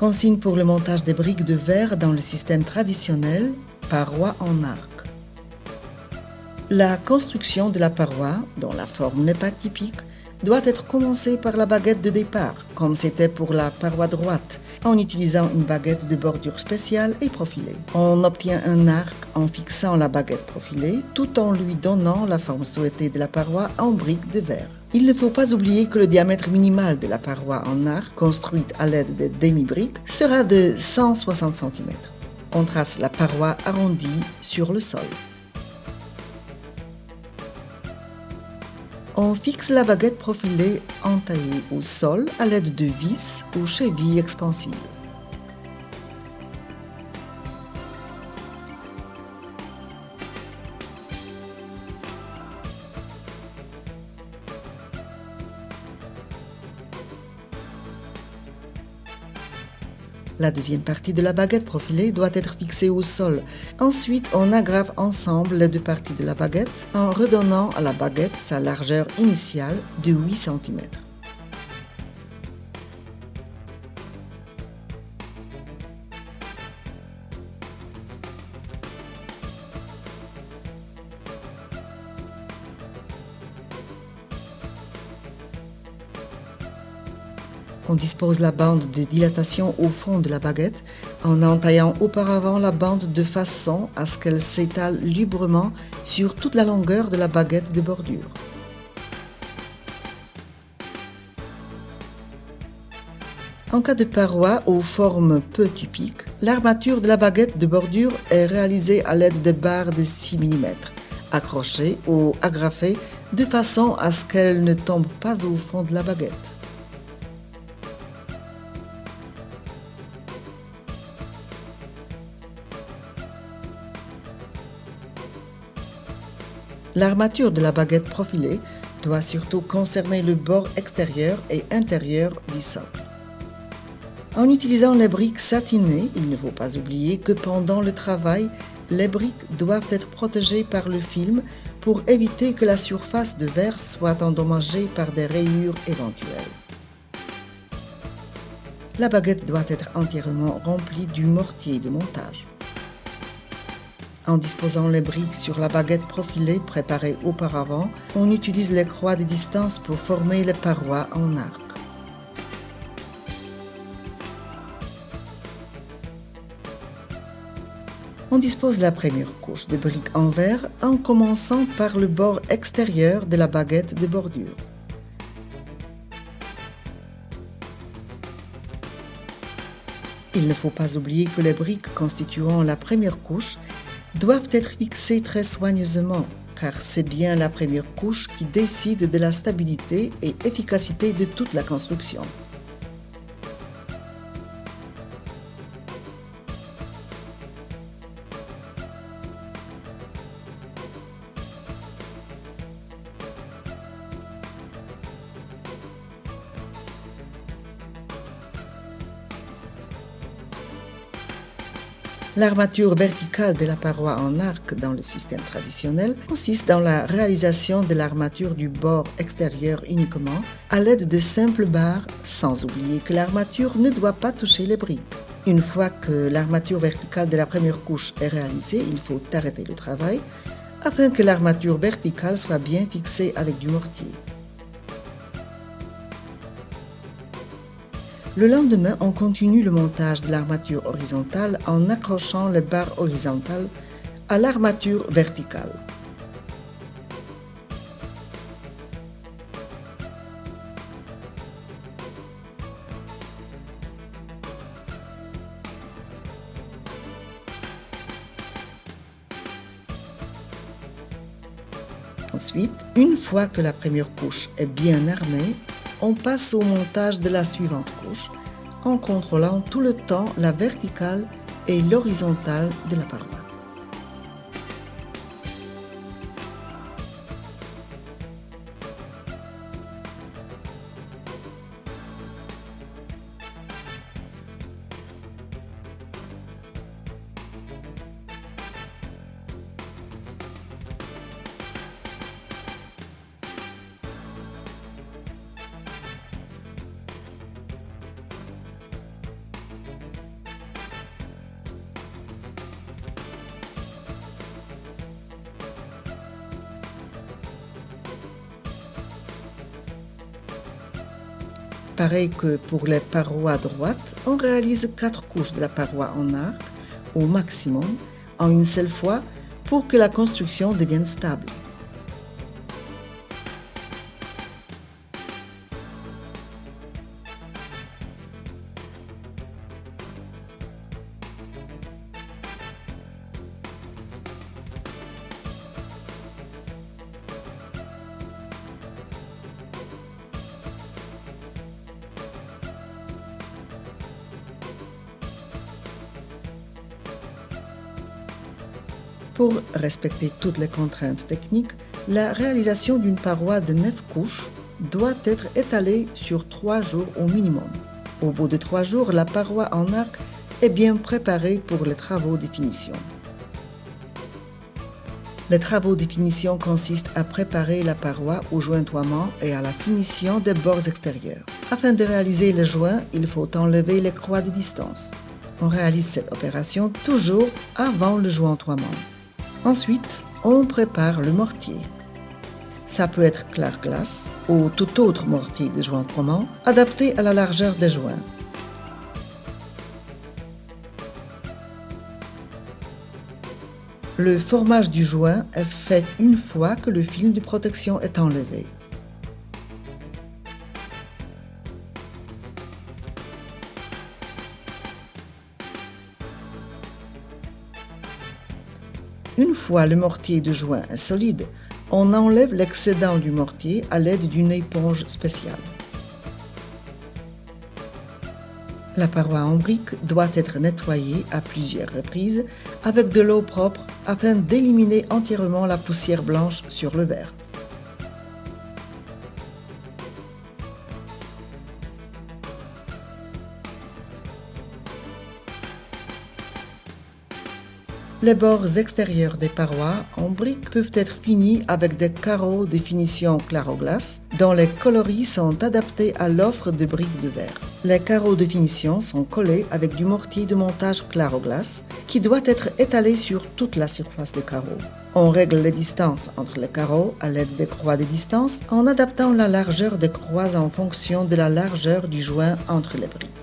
Consigne pour le montage des briques de verre dans le système traditionnel, paroi en arc. La construction de la paroi, dont la forme n'est pas typique, doit être commencée par la baguette de départ, comme c'était pour la paroi droite, en utilisant une baguette de bordure spéciale et profilée. On obtient un arc en fixant la baguette profilée, tout en lui donnant la forme souhaitée de la paroi en briques de verre. Il ne faut pas oublier que le diamètre minimal de la paroi en arc, construite à l'aide de demi-briques, sera de 160 cm. On trace la paroi arrondie sur le sol. On fixe la baguette profilée entaillée au sol à l'aide de vis ou chevilles expansibles. La deuxième partie de la baguette profilée doit être fixée au sol. Ensuite, on agrafe ensemble les deux parties de la baguette en redonnant à la baguette sa largeur initiale de 8 cm. On dispose la bande de dilatation au fond de la baguette en entaillant auparavant la bande de façon à ce qu'elle s'étale librement sur toute la longueur de la baguette de bordure. En cas de paroi aux formes peu typiques, l'armature de la baguette de bordure est réalisée à l'aide de barres de 6 mm, accrochées ou agrafées de façon à ce qu'elles ne tombent pas au fond de la baguette. L'armature de la baguette profilée doit surtout concerner le bord extérieur et intérieur du socle. En utilisant les briques satinées, il ne faut pas oublier que pendant le travail, les briques doivent être protégées par le film pour éviter que la surface de verre soit endommagée par des rayures éventuelles. La baguette doit être entièrement remplie du mortier de montage. En disposant les briques sur la baguette profilée préparée auparavant, on utilise les croix de distance pour former les parois en arc. On dispose la première couche de briques en verre en commençant par le bord extérieur de la baguette de bordure. Il ne faut pas oublier que les briques constituant la première couche doivent être fixées très soigneusement, car c'est bien la première couche qui décide de la stabilité et efficacité de toute la construction. L'armature verticale de la paroi en arc dans le système traditionnel consiste dans la réalisation de l'armature du bord extérieur uniquement à l'aide de simples barres, sans oublier que l'armature ne doit pas toucher les briques. Une fois que l'armature verticale de la première couche est réalisée, il faut arrêter le travail afin que l'armature verticale soit bien fixée avec du mortier. Le lendemain, on continue le montage de l'armature horizontale en accrochant les barres horizontales à l'armature verticale. Ensuite, une fois que la première couche est bien armée, on passe au montage de la suivante couche en contrôlant tout le temps la verticale et l'horizontale de la paroi. Pareil que pour les parois droites, on réalise 4 couches de la paroi en arc, au maximum, en une seule fois, pour que la construction devienne stable. Pour respecter toutes les contraintes techniques, la réalisation d'une paroi de 9 couches doit être étalée sur 3 jours au minimum. Au bout de 3 jours, la paroi en arc est bien préparée pour les travaux de finition. Les travaux de finition consistent à préparer la paroi au jointoiement et à la finition des bords extérieurs. Afin de réaliser le joint, il faut enlever les croix de distance. On réalise cette opération toujours avant le jointoiement. Ensuite, on prépare le mortier. Ça peut être clair-glace ou tout autre mortier de jointoiement adapté à la largeur des joints. Le formage du joint est fait une fois que le film de protection est enlevé. Une fois le mortier de joint est solide, on enlève l'excédent du mortier à l'aide d'une éponge spéciale. La paroi en brique doit être nettoyée à plusieurs reprises avec de l'eau propre afin d'éliminer entièrement la poussière blanche sur le verre. Les bords extérieurs des parois en briques peuvent être finis avec des carreaux de finition claro-glace dont les coloris sont adaptés à l'offre de briques de verre. Les carreaux de finition sont collés avec du mortier de montage claro-glace qui doit être étalé sur toute la surface des carreaux. On règle les distances entre les carreaux à l'aide des croix de distance en adaptant la largeur des croix en fonction de la largeur du joint entre les briques.